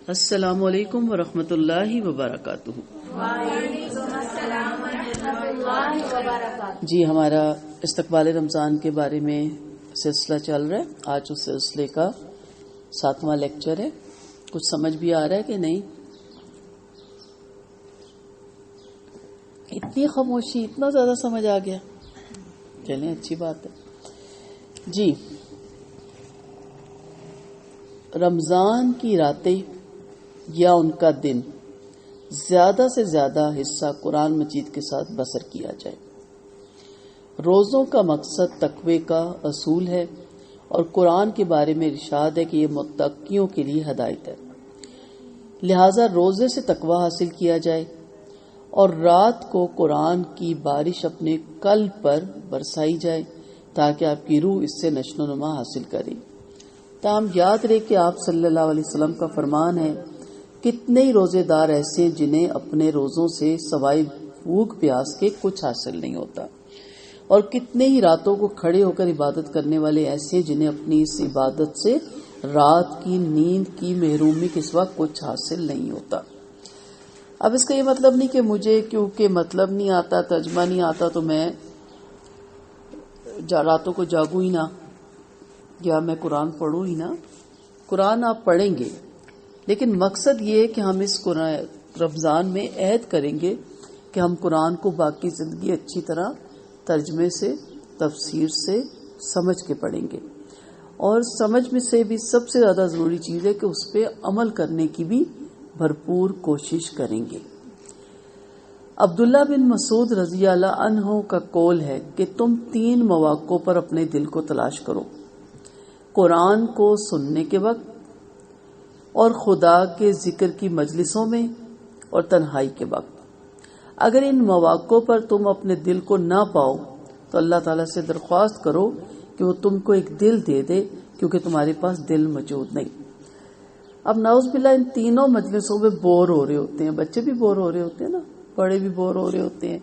السلام علیکم ورحمۃ اللہ وبرکاتہ۔ وعلیکم السلام ورحمۃ اللہ وبرکاتہ۔ جی، ہمارا استقبال رمضان کے بارے میں سلسلہ چل رہا ہے۔ آج اس سلسلے کا 7واں لیکچر ہے۔ کچھ سمجھ بھی آ رہا ہے کہ نہیں؟ اتنی خاموشی، اتنا زیادہ سمجھ آ گیا؟ چلیں، اچھی بات ہے۔ جی، رمضان کی راتیں یا ان کا دن زیادہ سے زیادہ حصہ قرآن مجید کے ساتھ بسر کیا جائے۔ روزوں کا مقصد تقوی کا اصول ہے اور قرآن کے بارے میں ارشاد ہے کہ یہ متقیوں کے لیے ہدایت ہے۔ لہذا روزے سے تقوی حاصل کیا جائے اور رات کو قرآن کی بارش اپنے قلب پر برسائی جائے تاکہ آپ کی روح اس سے نشو و نما حاصل کرے۔ تاہم یاد رہے کہ آپ صلی اللہ علیہ وسلم کا فرمان ہے، کتنے ہی روزے دار ایسے ہیں جنہیں اپنے روزوں سے سوائے بھوک پیاس کے کچھ حاصل نہیں ہوتا، اور کتنے ہی راتوں کو کھڑے ہو کر عبادت کرنے والے ایسے ہیں جنہیں اپنی اس عبادت سے رات کی نیند کی محرومی کے سوا کچھ حاصل نہیں ہوتا۔ اب اس کا یہ مطلب نہیں کہ مجھے کیونکہ مطلب نہیں آتا، ترجمہ نہیں آتا، تو میں راتوں کو جاگوں ہی نہ، یا میں قرآن پڑھوں ہی نہ۔ قرآن آپ پڑھیں گے، لیکن مقصد یہ ہے کہ ہم اس رمضان میں عہد کریں گے کہ ہم قرآن کو باقی زندگی اچھی طرح ترجمے سے، تفسیر سے سمجھ کے پڑھیں گے، اور سمجھ میں سے بھی سب سے زیادہ ضروری چیز ہے کہ اس پہ عمل کرنے کی بھی بھرپور کوشش کریں گے۔ عبداللہ بن مسعود رضی اللہ عنہ کا قول ہے کہ تم 3 مواقع پر اپنے دل کو تلاش کرو: قرآن کو سننے کے وقت، اور خدا کے ذکر کی مجلسوں میں، اور تنہائی کے وقت۔ اگر ان مواقع پر تم اپنے دل کو نہ پاؤ تو اللہ تعالیٰ سے درخواست کرو کہ وہ تم کو ایک دل دے دے، کیونکہ تمہارے پاس دل موجود نہیں۔ اب نعوذ باللہ ان تینوں مجلسوں میں بور ہو رہے ہوتے ہیں، بچے بھی بور ہو رہے ہوتے ہیں نا، بڑے بھی بور ہو رہے ہوتے ہیں،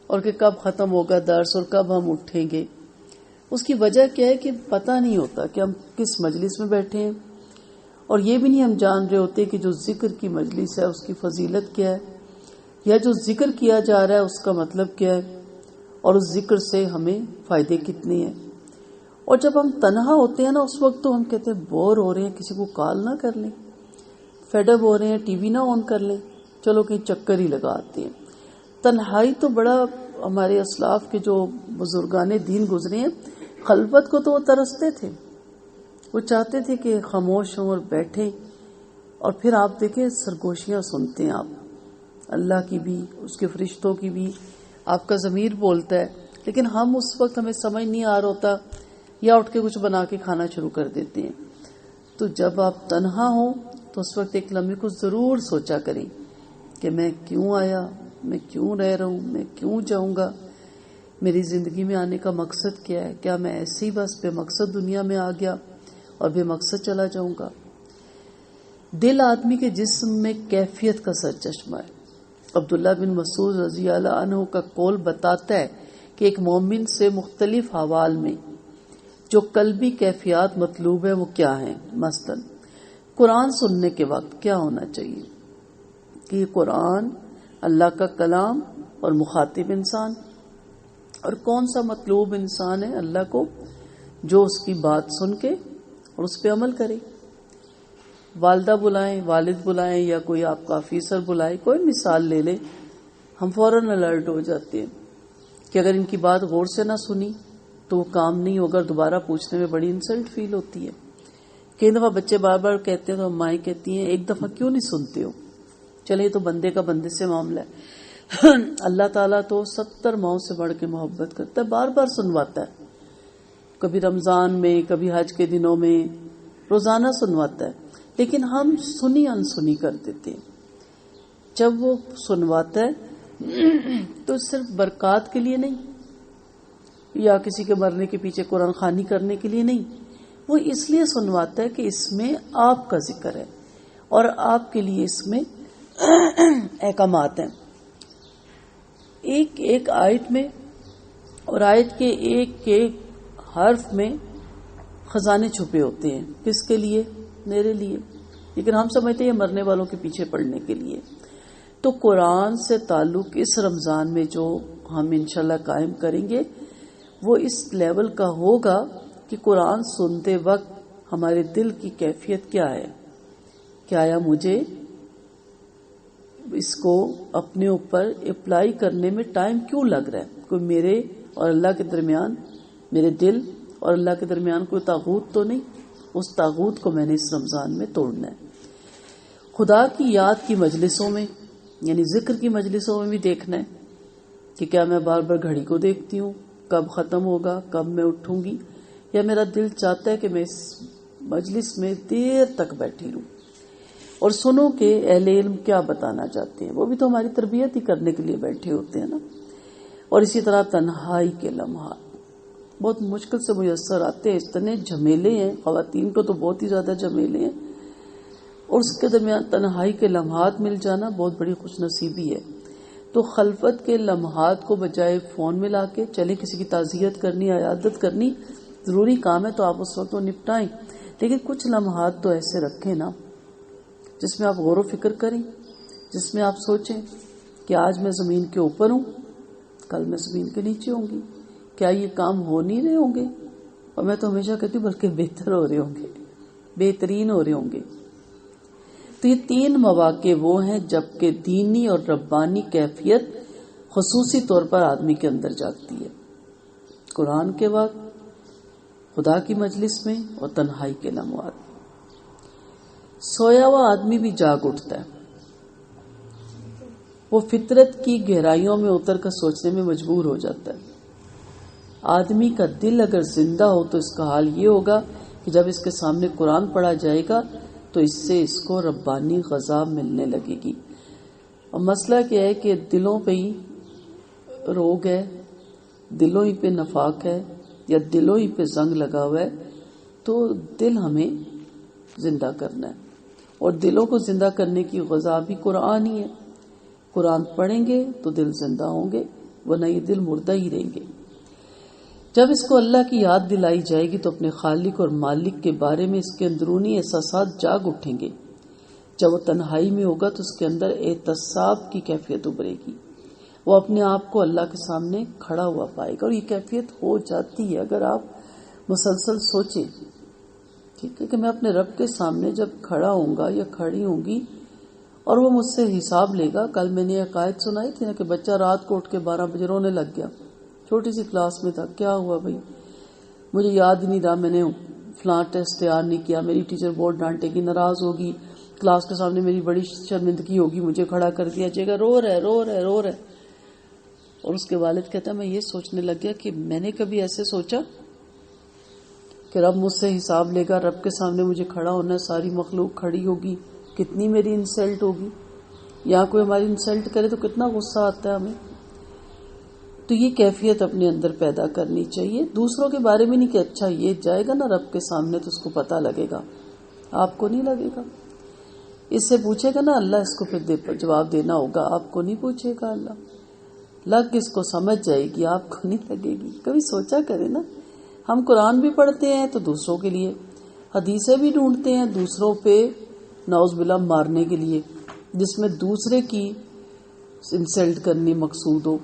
اور کہ کب ختم ہوگا درس اور کب ہم اٹھیں گے۔ اس کی وجہ کیا ہے کہ پتہ نہیں ہوتا کہ ہم کس مجلس میں بیٹھے ہیں، اور یہ بھی نہیں ہم جان رہے ہوتے کہ جو ذکر کی مجلس ہے اس کی فضیلت کیا ہے، یا جو ذکر کیا جا رہا ہے اس کا مطلب کیا ہے، اور اس ذکر سے ہمیں فائدے کتنے ہیں۔ اور جب ہم تنہا ہوتے ہیں نا، اس وقت تو ہم کہتے ہیں بور ہو رہے ہیں، کسی کو کال نہ کر لیں، فیڈ اپ ہو رہے ہیں، ٹی وی نہ آن کر لیں، چلو کہیں چکر ہی لگا آتے ہیں۔ تنہائی تو بڑا، ہمارے اسلاف کے جو بزرگان دین گزرے ہیں، خلوت کو تو وہ ترستے تھے، وہ چاہتے تھے کہ خاموش ہوں اور بیٹھیں، اور پھر آپ دیکھیں سرگوشیاں سنتے ہیں آپ، اللہ کی بھی، اس کے فرشتوں کی بھی، آپ کا ضمیر بولتا ہے، لیکن ہم اس وقت ہمیں سمجھ نہیں آ رہا ہوتا، یا اٹھ کے کچھ بنا کے کھانا شروع کر دیتے ہیں۔ تو جب آپ تنہا ہوں تو اس وقت ایک لمحے کو ضرور سوچا کریں کہ میں کیوں آیا، میں کیوں رہ رہا ہوں، میں کیوں جاؤں گا، میری زندگی میں آنے کا مقصد کیا ہے؟ کیا میں ایسے ہی بس بے مقصد دنیا میں آ گیا اور بے مقصد چلا جاؤں گا؟ دل آدمی کے جسم میں کیفیت کا سرچشمہ ہے۔ عبداللہ بن مسعود رضی اللہ عنہ کا قول بتاتا ہے کہ ایک مومن سے مختلف حوال میں جو قلبی کیفیات مطلوب ہے وہ کیا ہیں۔ مثلا قرآن سننے کے وقت کیا ہونا چاہیے کہ یہ قرآن اللہ کا کلام اور مخاطب انسان، اور کون سا مطلوب انسان ہے اللہ کو؟ جو اس کی بات سن کے اور اس پہ عمل کرے۔ والدہ بلائیں، والد بلائیں، یا کوئی آپ کا آفیسر بلائے، کوئی مثال لے لیں، ہم فوراً الرٹ ہو جاتے ہیں کہ اگر ان کی بات غور سے نہ سنی تو وہ کام نہیں ہوگا، دوبارہ پوچھنے میں بڑی انسلٹ فیل ہوتی ہے۔ کئی دفعہ بچے بار بار کہتے ہیں تو مائیں کہتی ہیں ایک دفعہ کیوں نہیں سنتے ہو؟ چلے یہ تو بندے کا بندے سے معاملہ ہے، اللہ تعالیٰ تو 70 ماؤں سے بڑھ کے محبت کرتا ہے، بار بار سنواتا ہے، کبھی رمضان میں، کبھی حج کے دنوں میں، روزانہ سنواتا ہے، لیکن ہم سنی انسنی کر دیتے ہیں۔ جب وہ سنواتا ہے تو صرف برکات کے لیے نہیں، یا کسی کے مرنے کے پیچھے قرآن خوانی کرنے کے لیے نہیں، وہ اس لیے سنواتا ہے کہ اس میں آپ کا ذکر ہے اور آپ کے لیے اس میں احکامات ہیں۔ ایک ایک آیت میں اور آیت کے ایک ایک حرف میں خزانے چھپے ہوتے ہیں۔ کس کے لیے؟ میرے لیے، لیکن ہم سمجھتے ہیں مرنے والوں کے پیچھے پڑنے کے لیے. تو قرآن سے تعلق اس رمضان میں جو ہم انشاءاللہ قائم کریں گے وہ اس لیول کا ہوگا کہ قرآن سنتے وقت ہمارے دل کی کیفیت کیا ہے کہ آیا مجھے اس کو اپنے اوپر اپلائی کرنے میں ٹائم کیوں لگ رہا ہے. کوئی میرے اور اللہ کے درمیان، میرے دل اور اللہ کے درمیان کوئی طاغوت تو نہیں. اس طاغوت کو میں نے اس رمضان میں توڑنا ہے. خدا کی یاد کی مجلسوں میں یعنی ذکر کی مجلسوں میں بھی دیکھنا ہے کہ کیا میں بار بار گھڑی کو دیکھتی ہوں کب ختم ہوگا، کب میں اٹھوں گی، یا میرا دل چاہتا ہے کہ میں اس مجلس میں دیر تک بیٹھی رہوں اور سنو کہ اہل علم کیا بتانا چاہتے ہیں. وہ بھی تو ہماری تربیت ہی کرنے کے لیے بیٹھے ہوتے ہیں نا. اور اسی طرح تنہائی کے لمحات بہت مشکل سے میسر آتے ہیں. اتنے جھمیلے ہیں، خواتین کو تو بہت ہی زیادہ جھمیلے ہیں، اور اس کے درمیان تنہائی کے لمحات مل جانا بہت بڑی خوش نصیبی ہے. تو خلوت کے لمحات کو بجائے فون میں لا کے چلیں کسی کی تعزیت کرنی، عیادت کرنی ضروری کام ہے تو آپ اس وقت وہ نپٹائیں، لیکن کچھ لمحات تو ایسے رکھیں نا جس میں آپ غور و فکر کریں، جس میں آپ سوچیں کہ آج میں زمین کے اوپر ہوں، کل میں زمین کے نیچے ہوں گی. کیا یہ کام ہو نہیں رہے ہوں گے؟ اور میں تو ہمیشہ کہتی ہوں بلکہ بہتر ہو رہے ہوں گے، بہترین ہو رہے ہوں گے. تو یہ 3 مواقع وہ ہیں جبکہ دینی اور ربانی کیفیت خصوصی طور پر آدمی کے اندر جاگتی ہے. قرآن کے وقت، خدا کی مجلس میں، اور تنہائی کے لمحات. سویا ہوا آدمی بھی جاگ اٹھتا ہے. وہ فطرت کی گہرائیوں میں اتر کر سوچنے میں مجبور ہو جاتا ہے. آدمی کا دل اگر زندہ ہو تو اس کا حال یہ ہوگا کہ جب اس کے سامنے قرآن پڑھا جائے گا تو اس سے اس کو ربانی غذا ملنے لگے گی. اور مسئلہ کیا ہے کہ دلوں پہ ہی روگ ہے، دلوں ہی پہ نفاق ہے، یا دلوں ہی پہ زنگ لگا ہوا ہے. تو دل ہمیں زندہ کرنا ہے، اور دلوں کو زندہ کرنے کی غذا بھی قرآن ہی ہے. قرآن پڑھیں گے تو دل زندہ ہوں گے، ورنہ یہ دل مردہ ہی رہیں گے. جب اس کو اللہ کی یاد دلائی جائے گی تو اپنے خالق اور مالک کے بارے میں اس کے اندرونی احساسات جاگ اٹھیں گے. جب وہ تنہائی میں ہوگا تو اس کے اندر احتساب کی کیفیت ابھرے گی. وہ اپنے آپ کو اللہ کے سامنے کھڑا ہوا پائے گا، اور یہ کیفیت ہو جاتی ہے اگر آپ مسلسل سوچیں. ٹھیک ہے کہ میں اپنے رب کے سامنے جب کھڑا ہوں گا یا کھڑی ہوں گی اور وہ مجھ سے حساب لے گا. کل میں نے عقائد سنائی تھی نا کہ بچہ رات کو اٹھ کے 12 بجے رونے لگ گیا، چھوٹی سی کلاس میں تھا. کیا ہوا بھائی؟ مجھے یاد ہی نہیں رہا، میں نے فلاں ٹیسٹ تیار نہیں کیا، میری ٹیچر بہت ڈانٹے گی، ناراض ہوگی، کلاس کے سامنے میری بڑی شرمندگی ہوگی، مجھے کھڑا کر دیا جائے گا. رو رہا ہے رو رہا ہے رو رہا ہے. اور اس کے والد کہتا ہے میں یہ سوچنے لگ گیا کہ میں نے کبھی ایسے سوچا کہ رب مجھ سے حساب لے گا، رب کے سامنے مجھے کھڑا ہونا ہے، ساری مخلوق کھڑی ہوگی، کتنی میری انسلٹ ہوگی. یا کوئی ہماری انسلٹ کرے تو کتنا غصہ آتا ہے ہمیں. تو یہ کیفیت اپنے اندر پیدا کرنی چاہیے. دوسروں کے بارے میں نہیں کہ اچھا یہ جائے گا نا رب کے سامنے تو اس کو پتہ لگے گا، آپ کو نہیں لگے گا. اس سے پوچھے گا نا اللہ، اس کو پھر جواب دینا ہوگا، آپ کو نہیں پوچھے گا اللہ. لگ اس کو سمجھ جائے گی، آپ کو نہیں لگے گی. کبھی سوچا کرے نا، ہم قرآن بھی پڑھتے ہیں تو دوسروں کے لیے، حدیثیں بھی ڈھونڈتے ہیں دوسروں پہ نعوذ باللہ مارنے کے لیے، جس میں دوسرے کی انسلٹ کرنی مقصود ہو.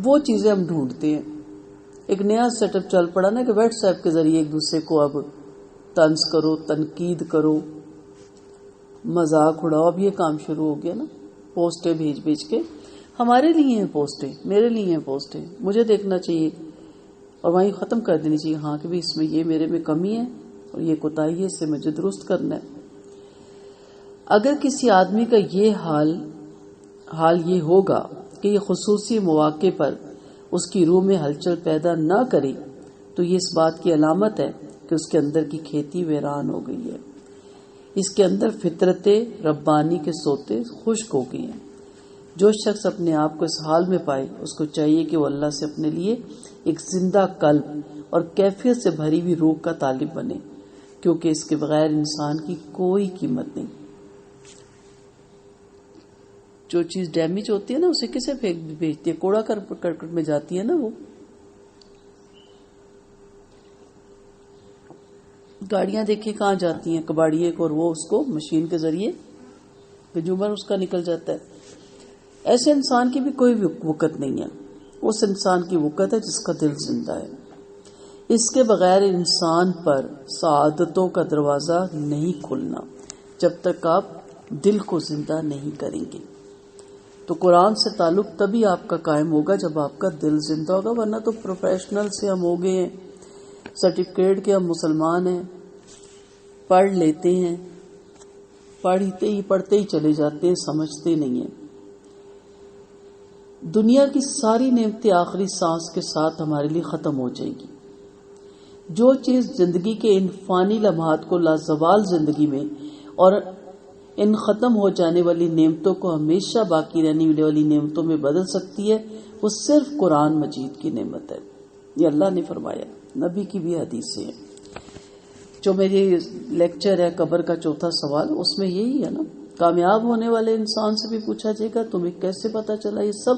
وہ چیزیں ہم ڈھونڈتے ہیں. ایک نیا سیٹ اپ چل پڑا نا کہ واٹس ایپ کے ذریعے ایک دوسرے کو اب طنز کرو، تنقید کرو، مذاق اڑاؤ. اب یہ کام شروع ہو گیا نا، پوسٹیں بھیج بھیج کے. ہمارے لیے ہیں پوسٹیں، میرے لیے ہیں پوسٹیں، مجھے دیکھنا چاہیے اور وہیں ختم کر دینی چاہیے. ہاں کہ بھی اس میں یہ میرے میں کمی ہے اور یہ کوتاہی ہے، اس سے مجھے درست کرنا ہے. اگر کسی آدمی کا یہ حال یہ ہوگا کہ یہ خصوصی مواقع پر اس کی روح میں ہلچل پیدا نہ کرے تو یہ اس بات کی علامت ہے کہ اس کے اندر کی کھیتی ویران ہو گئی ہے. اس کے اندر فطرت ربانی کے سوتے خشک ہو گئی ہیں. جو شخص اپنے آپ کو اس حال میں پائے اس کو چاہیے کہ وہ اللہ سے اپنے لیے ایک زندہ قلب اور کیفیت سے بھری ہوئی روح کا طالب بنے، کیونکہ اس کے بغیر انسان کی کوئی قیمت نہیں. جو چیز ڈیمیج ہوتی ہے نا اسے کسے بھیجتی ہے؟ کوڑا کرکٹ میں جاتی ہے نا وہ. گاڑیاں دیکھیں کہاں جاتی ہیں، کباڑی ایک اور وہ اس کو مشین کے ذریعے کنزیومر اس کا نکل جاتا ہے. ایسے انسان کی بھی کوئی وقت نہیں ہے. اس انسان کی وقت ہے جس کا دل زندہ ہے. اس کے بغیر انسان پر سعادتوں کا دروازہ نہیں کھلنا جب تک آپ دل کو زندہ نہیں کریں گے. تو قرآن سے تعلق تبھی آپ کا قائم ہوگا جب آپ کا دل زندہ ہوگا، ورنہ تو پروفیشنل سے ہم ہو گئے ہیں، سرٹیفکیٹ کے ہم مسلمان ہیں، پڑھ لیتے ہیں، پڑھتے ہی چلے جاتے ہیں، سمجھتے نہیں ہیں. دنیا کی ساری نعمتیں آخری سانس کے ساتھ ہمارے لیے ختم ہو جائیں گی. جو چیز زندگی کے ان فانی لمحات کو لازوال زندگی میں اور ان ختم ہو جانے والی نعمتوں کو ہمیشہ باقی رہنے والی نعمتوں میں بدل سکتی ہے، وہ صرف قرآن مجید کی نعمت ہے. یہ اللہ نے فرمایا، نبی کی بھی حدیث ہے. جو میری لیکچر ہے قبر کا چوتھا سوال، اس میں یہی ہے نا، کامیاب ہونے والے انسان سے بھی پوچھا جائے گا تمہیں کیسے پتا چلا یہ سب،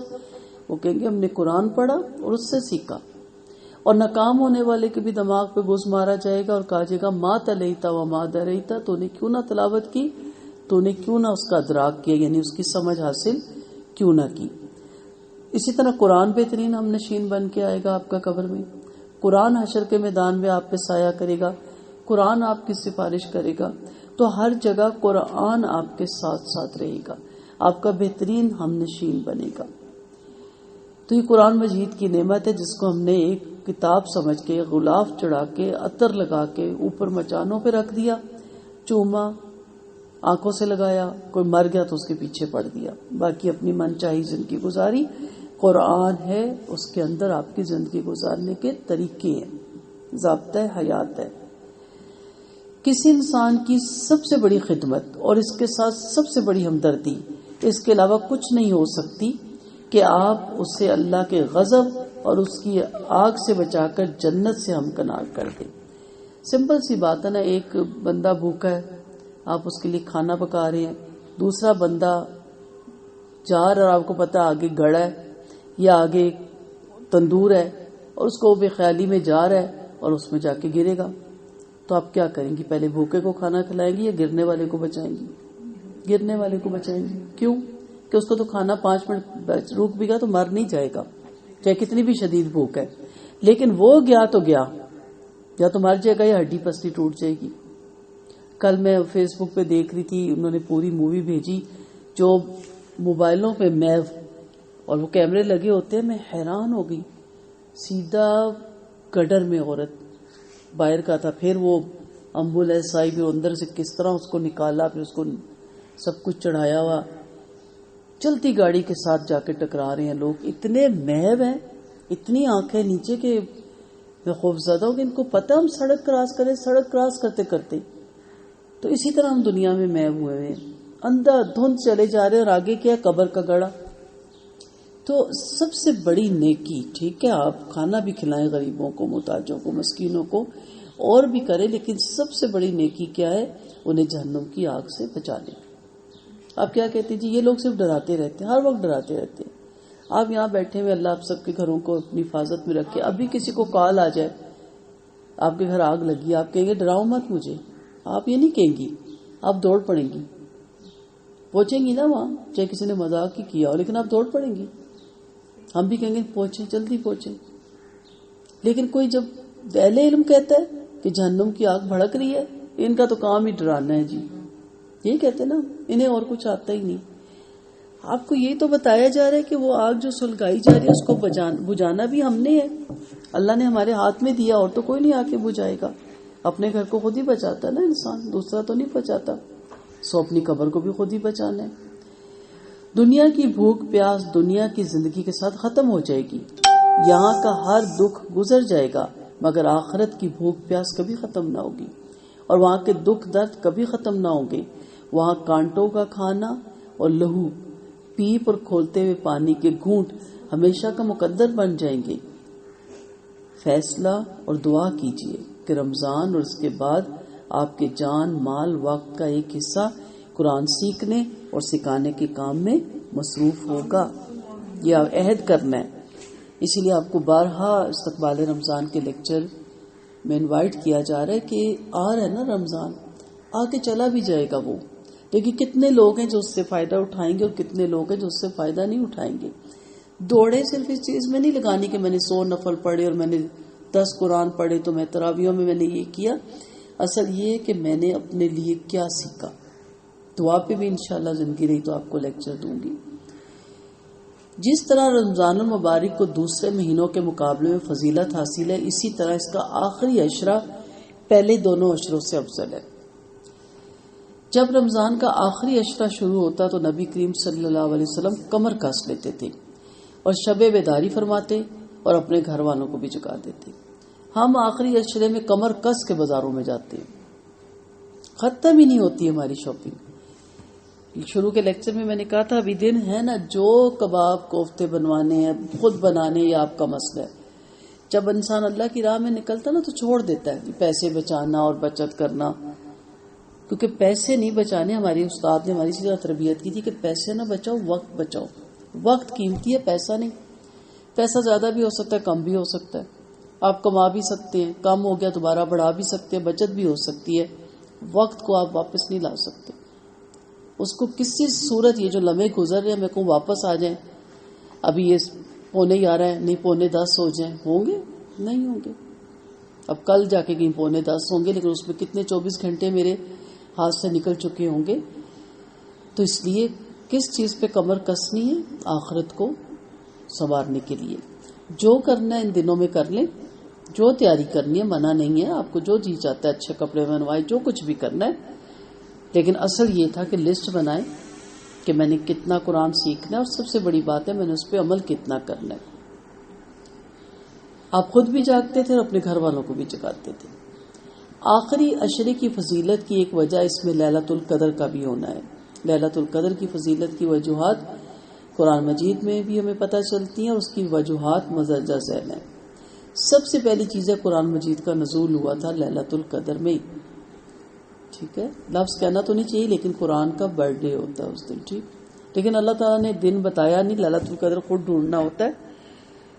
وہ کہیں گے ہم نے قرآن پڑھا اور اس سے سیکھا. اور ناکام ہونے والے کے بھی دماغ پہ گوز مارا جائے گا اور کہا جائے گا ما تلیتا و ما دریتا، تو نے کیوں نہ تلاوت کی، تو نے کیوں نہ اس کا ادراک کیا، یعنی اس کی سمجھ حاصل کیوں نہ کی. اسی طرح قرآن بہترین ہم نشین بن کے آئے گا آپ کا قبر میں. قرآن حشر کے میدان میں آپ پہ سایہ کرے گا، قرآن آپ کی سفارش کرے گا. تو ہر جگہ قرآن آپ کے ساتھ ساتھ رہے گا، آپ کا بہترین ہم نشین بنے گا. تو یہ قرآن مجید کی نعمت ہے جس کو ہم نے ایک کتاب سمجھ کے غلاف چڑھا کے عطر لگا کے اوپر مچانوں پہ رکھ دیا، چوما، آنکھوں سے لگایا، کوئی مر گیا تو اس کے پیچھے پڑ دیا، باقی اپنی من چاہی زندگی گزاری. قرآن ہے، اس کے اندر آپ کی زندگی گزارنے کے طریقے ہیں، ضابطہ حیات ہے. کسی انسان کی سب سے بڑی خدمت اور اس کے ساتھ سب سے بڑی ہمدردی اس کے علاوہ کچھ نہیں ہو سکتی کہ آپ اسے اللہ کے غضب اور اس کی آگ سے بچا کر جنت سے ہمکنار کر دیں. سمپل سی بات ہے نا، ایک بندہ بھوکا ہے، آپ اس کے لیے کھانا پکا رہے ہیں، دوسرا بندہ جا رہا اور آپ کو پتا آگے گڑھ ہے یا آگے تندور ہے اور اس کو بے خیالی میں جا رہا ہے اور اس میں جا کے گرے گا، تو آپ کیا کریں گی؟ پہلے بھوکے کو کھانا کھلائیں گی یا گرنے والے کو بچائیں گی؟ گرنے والے کو بچائیں گی. کیوں؟ کہ اس کو تو کھانا 5 منٹ روک بھی گا تو مر نہیں جائے گا، چاہے کتنی بھی شدید بھوک ہے. لیکن وہ گیا تو گیا، یا تو مر جائے گا یا ہڈی پسلی ٹوٹ جائے گی. کل میں فیس بک پہ دیکھ رہی تھی، انہوں نے پوری مووی بھیجی جو موبائلوں پہ میو اور وہ کیمرے لگے ہوتے ہیں. میں حیران ہو گئی، سیدھا گڈر میں عورت باہر کا تھا، پھر وہ ایمبولینس آئی، پھر اندر سے کس طرح اس کو نکالا، پھر اس کو سب کچھ چڑھایا ہوا، چلتی گاڑی کے ساتھ جا کے ٹکرا رہے ہیں لوگ. اتنے محو ہیں، اتنی آنکھیں نیچے کہ میں خوف زدہ ہوں کہ ان کو پتہ ہم سڑک کراس کریں، سڑک کراس کرتے کرتے. تو اسی طرح ہم دنیا میں محو ہوئے ہیں، اندھا دھند چلے جا رہے ہیں، اور آگے کیا؟ قبر کا گڑھا. تو سب سے بڑی نیکی، ٹھیک ہے آپ کھانا بھی کھلائیں غریبوں کو، محتاجوں کو، مسکینوں کو، اور بھی کریں، لیکن سب سے بڑی نیکی کیا ہے؟ انہیں جہنم کی آگ سے بچا لیں. آپ کیا کہتے ہیں جی یہ لوگ صرف ڈراتے رہتے ہیں، ہر وقت ڈراتے رہتے ہیں. آپ یہاں بیٹھے ہوئے، اللہ آپ سب کے گھروں کو اپنی حفاظت میں رکھے. ابھی کسی کو کال آ جائے آپ کے گھر آگ لگی، آپ کہیں گے ڈراؤ مت مجھے، آپ یہ نہیں کہیں گی، آپ دوڑ پڑیں گی، پہنچیں گی نا وہاں، چاہے کسی نے مذاق ہی کیا ہو، لیکن آپ دوڑ پڑیں گی. ہم بھی کہیں گے پہنچیں، جلدی پہنچیں. لیکن کوئی جب اہل علم کہتا ہے کہ جہنم کی آگ بھڑک رہی ہے، ان کا تو کام ہی ڈرانا ہے جی، یہی کہتے نا، انہیں اور کچھ آتا ہی نہیں. آپ کو یہی تو بتایا جا رہا ہے کہ وہ آگ جو سلگائی جا رہی ہے اس کو بجھانا بھی ہم نے ہے، اللہ نے ہمارے ہاتھ میں دیا، اور تو کوئی نہیں آ کے بجھائے گا. اپنے گھر کو خود ہی بچاتا ہے نا انسان، دوسرا تو نہیں بچاتا. سو اپنی قبر کو بھی خود ہی بچانا ہے. دنیا کی بھوک پیاس دنیا کی زندگی کے ساتھ ختم ہو جائے گی، یہاں کا ہر دکھ گزر جائے گا، مگر آخرت کی بھوک پیاس کبھی ختم نہ ہوگی، اور وہاں کے دکھ درد کبھی ختم نہ ہوں گے. وہاں کانٹوں کا کھانا اور لہو، پیپ اور کھولتے ہوئے پانی کے گھونٹ ہمیشہ کا مقدر بن جائیں گے. فیصلہ اور دعا کیجیے کہ رمضان اور اس کے بعد آپ کے جان مال وقت کا ایک حصہ قرآن سیکھنے اور سکھانے کے کام میں مصروف ہوگا. یہ عہد کرنا ہے. اسی لیے آپ کو بارہا استقبال رمضان کے لیکچر میں انوائٹ کیا جا رہا ہے کہ آ رہا ہے نا رمضان، آ کے چلا بھی جائے گا وہ، لیکن کتنے لوگ ہیں جو اس سے فائدہ اٹھائیں گے اور کتنے لوگ ہیں جو اس سے فائدہ نہیں اٹھائیں گے. دوڑے صرف اس چیز میں نہیں لگانی کہ میں نے 100 نفل پڑھے اور میں نے 10 قرآن پڑھے تو میں تراویحوں میں نے یہ کیا. اصل یہ ہے کہ میں نے اپنے لیے کیا سیکھا. دعا پہ بھی انشاءاللہ زندگی رہی تو آپ کو لیکچر دوں گی. جس طرح رمضان المبارک کو دوسرے مہینوں کے مقابلے میں فضیلت حاصل ہے، اسی طرح اس کا آخری عشرہ پہلے دونوں عشروں سے افضل ہے. جب رمضان کا آخری عشرہ شروع ہوتا تو نبی کریم صلی اللہ علیہ وسلم کمر کس لیتے تھے اور شب بیداری فرماتے اور اپنے گھر والوں کو بھی جگا دیتے. ہم آخری عشرے میں کمر کس کے بازاروں میں جاتے ہیں، ختم ہی نہیں ہوتی ہماری شاپنگ. شروع کے لیکچر میں نے کہا تھا ابھی دن ہے نا جو کباب کوفتے بنوانے ہیں خود بنانے، یہ آپ کا مسئلہ ہے. جب انسان اللہ کی راہ میں نکلتا نا تو چھوڑ دیتا ہے پیسے بچانا اور بچت کرنا، کیونکہ پیسے نہیں بچانے. ہماری استاد نے ہماری طرح تربیت کی تھی کہ پیسے نہ بچاؤ، وقت بچاؤ. وقت قیمتی ہے، پیسہ نہیں. پیسہ زیادہ بھی ہو سکتا ہے، کم بھی ہو سکتا ہے. آپ کما بھی سکتے ہیں، کم ہو گیا دوبارہ بڑھا بھی سکتے ہیں، بچت بھی ہو سکتی ہے. وقت کو آپ واپس نہیں لا سکتے. اس کو کسی صورت یہ جو لمحے گزر رہے ہیں میرے کو واپس آ جائیں. ابھی یہ 9:11 ہے، نہیں 9:10 ہو جائیں، ہوں گے؟ نہیں ہوں گے. اب کل جا کے کہیں 9:10 ہوں گے، لیکن اس میں کتنے 24 گھنٹے میرے ہاتھ سے نکل چکے ہوں گے. تو اس لیے کس چیز پہ کمر کسنی ہے؟ آخرت کو سنوارنے کے لیے. جو کرنا ہے ان دنوں میں کر لیں، جو تیاری کرنی ہے، منع نہیں ہے. آپ کو جو جی چاہتا ہے اچھے کپڑے بنوائے، جو کچھ بھی کرنا ہے. لیکن اصل یہ تھا کہ لسٹ بنائیں کہ میں نے کتنا قرآن سیکھنا ہے، اور سب سے بڑی بات ہے میں نے اس پہ عمل کتنا کرنا ہے. آپ خود بھی جاگتے تھے اور اپنے گھر والوں کو بھی جگاتے تھے. آخری عشرے کی فضیلت کی ایک وجہ اس میں لیلۃ القدر کا بھی ہونا ہے. لیلۃ القدر کی فضیلت کی وجوہات قرآن مجید میں بھی ہمیں پتہ چلتی ہیں اور اس کی وجوہات مندرجہ ذیل ہیں. سب سے پہلی چیز ہے قرآن مجید کا نزول ہوا تھا لیلۃ القدر میں. ٹھیک ہے، لفظ کہنا تو نہیں چاہیے لیکن قرآن کا برتھ ڈے ہوتا ہے اس دن. ٹھیک، لیکن اللہ تعالیٰ نے دن بتایا نہیں، لیلۃ القدر خود ڈھونڈنا ہوتا ہے.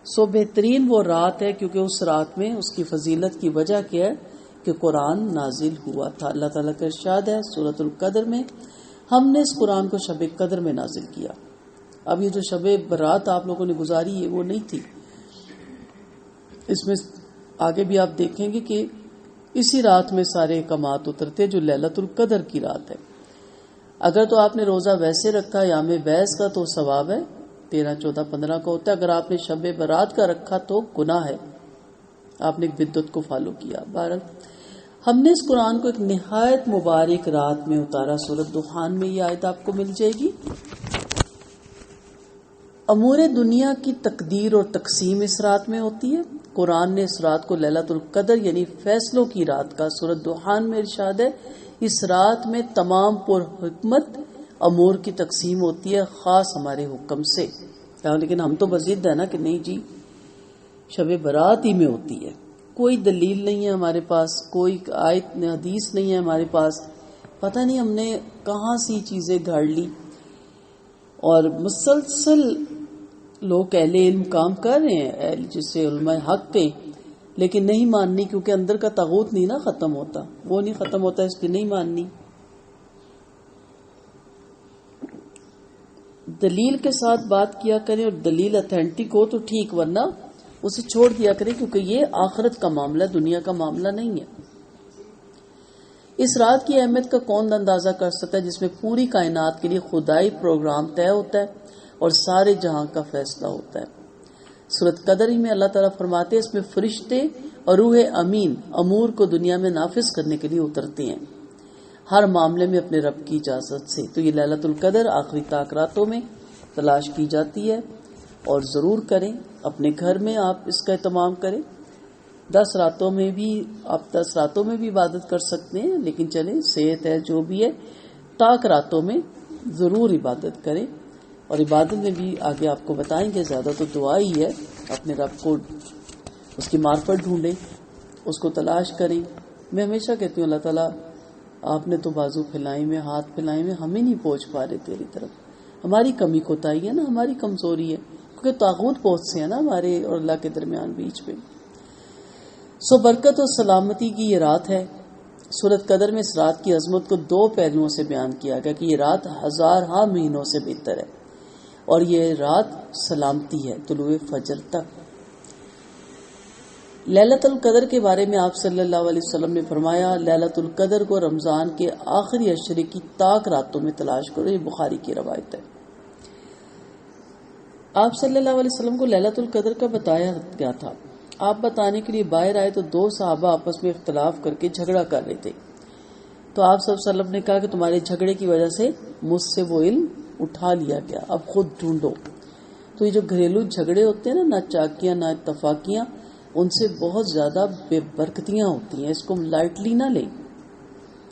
سو بہترین وہ رات ہے کیونکہ اس رات میں اس کی فضیلت کی وجہ کیا ہے کہ قرآن نازل ہوا تھا. اللہ تعالیٰ کا ارشاد ہے سورۃ القدر میں، ہم نے اس قرآن کو شب قدر میں نازل کیا. اب یہ جو شب برات آپ لوگوں نے گزاری ہے وہ نہیں تھی. اس میں آگے بھی آپ دیکھیں گے کہ اسی رات میں سارے احکامات اترتے جو لیلۃ القدر کی رات ہے. اگر تو آپ نے روزہ ویسے رکھا یام بیس کا تو ثواب ہے، 13، 14، 15 کا ہوتا ہے. اگر آپ نے شب برات کا رکھا تو گناہ ہے، آپ نے ایک بدعت کو فالو کیا. بہرحال ہم نے اس قرآن کو ایک نہایت مبارک رات میں اتارا. سورۃ دخان میں یہ آیت آپ کو مل جائے گی. امور دنیا کی تقدیر اور تقسیم اس رات میں ہوتی ہے. قرآن نے اس رات کو لیلۃ القدر یعنی فیصلوں کی رات کا سورۃ دخان میں ارشاد ہے اس رات میں تمام پر حکمت امور کی تقسیم ہوتی ہے خاص ہمارے حکم سے. لیکن ہم تو بضد ہے نا کہ نہیں جی شب برات ہی میں ہوتی ہے. کوئی دلیل نہیں ہے ہمارے پاس، کوئی آیت حدیث نہیں ہے ہمارے پاس. پتہ نہیں ہم نے کہاں سی چیزیں گھاڑ لی. اور مسلسل لوگ اہل علم کام کر رہے ہیں جسے علماء حق کے، لیکن نہیں ماننی کیونکہ اندر کا طاغوت نہیں نا ختم ہوتا، وہ نہیں ختم ہوتا اس لیے نہیں ماننی. دلیل کے ساتھ بات کیا کریں اور دلیل اتھینٹک ہو تو ٹھیک، ورنہ اسے چھوڑ دیا کریں کیونکہ یہ آخرت کا معاملہ، دنیا کا معاملہ نہیں ہے. اس رات کی اہمیت کا کون اندازہ کر سکتا ہے جس میں پوری کائنات کے لیے خدائی پروگرام طے ہوتا ہے اور سارے جہاں کا فیصلہ ہوتا ہے. سورۃ قدر ہی میں اللہ تعالیٰ فرماتے ہیں اس میں فرشتے اور روح امین امور کو دنیا میں نافذ کرنے کے لیے اترتے ہیں ہر معاملے میں اپنے رب کی اجازت سے. تو یہ لیلۃ القدر آخری طاق راتوں میں تلاش کی جاتی ہے اور ضرور کریں. اپنے گھر میں آپ اس کا اہتمام کریں. 10 راتوں میں بھی آپ 10 راتوں میں بھی عبادت کر سکتے ہیں، لیکن چلیں صحت ہے جو بھی ہے طاق راتوں میں ضرور عبادت کریں. اور عبادت میں بھی آگے آپ کو بتائیں گے، زیادہ تو دعا ہی ہے. اپنے رب کو اس کی معرفت ڈھونڈیں، اس کو تلاش کریں. میں ہمیشہ کہتی ہوں اللہ تعالیٰ آپ نے تو بازو پھیلائے میں، ہاتھ پھیلائے میں، ہمیں نہیں پہنچ پا رہے تیری طرف. ہماری کمی کوتاہی ہے نا، ہماری کمزوری ہے، کیونکہ طاغوت بہت سے ہیں نا ہمارے اور اللہ کے درمیان بیچ میں. سو برکت اور سلامتی کی یہ رات ہے. سورۃ قدر میں اس رات کی عظمت کو 2 پہلوؤں سے بیان کیا گیا کہ یہ رات ہزارہا مہینوں سے بہتر ہے اور یہ رات سلامتی ہے طلوع فجر تک. لیلۃ القدر کے بارے میں آپ صلی اللہ علیہ وسلم نے فرمایا لیلۃ القدر کو رمضان کے آخری عشرے کی طاق راتوں میں تلاش کرو. یہ بخاری کی روایت ہے. آپ صلی اللہ علیہ وسلم کو لیلۃ القدر کا بتایا گیا تھا. آپ بتانے کے لیے باہر آئے تو 2 صحابہ آپس میں اختلاف کر کے جھگڑا کر رہے تھے. تو آپ صلی اللہ علیہ وسلم نے کہا کہ تمہارے جھگڑے کی وجہ سے مجھ سے وہ علم اٹھا لیا گیا, اب خود ڈھونڈو. تو یہ جو گھریلو جھگڑے ہوتے ہیں نا چاکیاں نہ اتفاقیاں, ان سے بہت زیادہ بے برکتیاں ہوتی ہیں. اس کو لائٹلی نہ لیں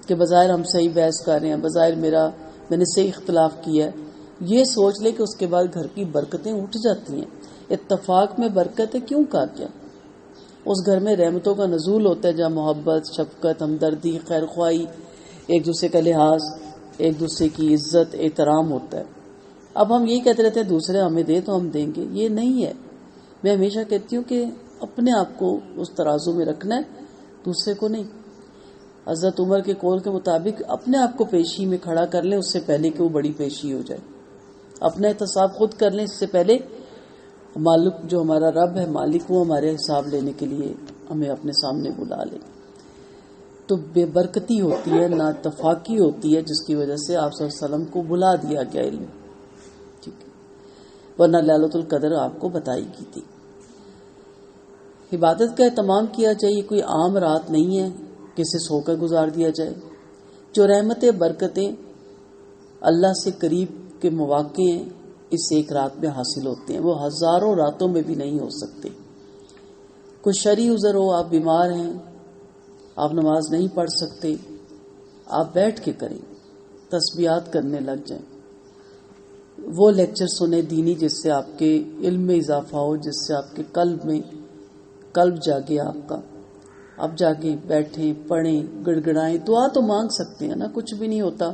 کہ بظاہر ہم صحیح بحث کر رہے ہیں, بظاہر میں نے صحیح اختلاف کیا ہے. یہ سوچ لے کہ اس کے بعد گھر کی برکتیں اٹھ جاتی ہیں. اتفاق میں برکت ہے کیوں کہا کیا؟ اس گھر میں رحمتوں کا نزول ہوتا ہے جہاں محبت, شفقت, ہمدردی, خیر خواہی, ایک دوسرے کا لحاظ, ایک دوسرے کی عزت, احترام ہوتا ہے. اب ہم یہی کہتے رہتے ہیں دوسرے ہمیں دے تو ہم دیں گے. یہ نہیں ہے. میں ہمیشہ کہتی ہوں کہ اپنے آپ کو اس ترازو میں رکھنا ہے, دوسرے کو نہیں. حضرت عمر کے قول کے مطابق اپنے آپ کو پیشی میں کھڑا کر لیں اس سے پہلے کہ وہ بڑی پیشی ہو جائے. اپنا احتساب خود کر لیں اس سے پہلے مالک جو ہمارا رب ہے, مالک, وہ ہمارے حساب لینے کے لیے ہمیں اپنے سامنے بلا لے. تو بے برکتی ہوتی ہے, نا اتفاقی ہوتی ہے, جس کی وجہ سے آپ صلی اللہ علیہ وسلم کو بلا دیا گیا علم. ٹھیک ہے, ورنہ لیلۃ القدر آپ کو بتائی کی تھی. عبادت کا اہتمام کیا جائے. یہ کوئی عام رات نہیں ہے کہ اسے سو کر گزار دیا جائے. جو رحمتیں برکتیں اللہ سے قریب کے مواقع ہیں اس ایک رات میں حاصل ہوتے ہیں, وہ ہزاروں راتوں میں بھی نہیں ہو سکتے. کوئی شرعی عذر ہو, آپ بیمار ہیں, آپ نماز نہیں پڑھ سکتے, آپ بیٹھ کے کریں, تسبیحات کرنے لگ جائیں, وہ لیکچر سنیں دینی جس سے آپ کے علم میں اضافہ ہو, جس سے آپ کے قلب جاگے آپ کا. آپ جاگیں, بیٹھیں, پڑھیں, گڑگڑائیں. دعا تو مانگ سکتے ہیں نا, کچھ بھی نہیں ہوتا.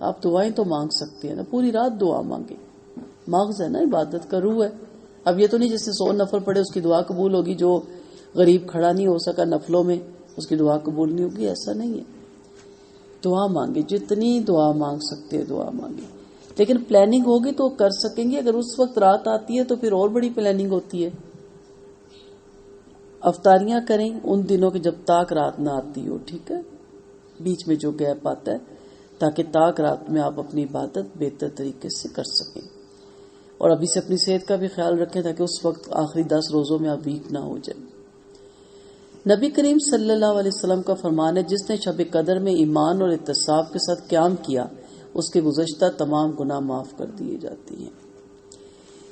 آپ دعائیں تو مانگ سکتے ہیں نا, پوری رات دعا مانگیں. مغز ہے نا, عبادت کا روح ہے. اب یہ تو نہیں جس نے 100 نفل پڑھے اس کی دعا قبول ہوگی, جو غریب کھڑا نہیں ہو سکا نفلوں میں اس کی دعا قبول نہیں ہوگی, ایسا نہیں ہے. دعا مانگے, جتنی دعا مانگ سکتے ہیں دعا مانگے. لیکن پلاننگ ہوگی تو کر سکیں گے. اگر اس وقت رات آتی ہے تو پھر اور بڑی پلاننگ ہوتی ہے. افطاریاں کریں ان دنوں کے جب تاک رات نہ آتی ہو, ٹھیک ہے, بیچ میں جو گیپ آتا ہے, تاکہ تاک رات میں آپ اپنی عبادت بہتر طریقے سے کر سکیں. اور ابھی سے اپنی صحت کا بھی خیال رکھیں تاکہ اس وقت آخری 10 روزوں میں آپ ویک نہ ہو جائیں. نبی کریم صلی اللہ علیہ وسلم کا فرمان ہے, جس نے شب قدر میں ایمان اور احتساب کے ساتھ قیام کیا اس کے گزشتہ تمام گناہ معاف کر دیے جاتے ہیں.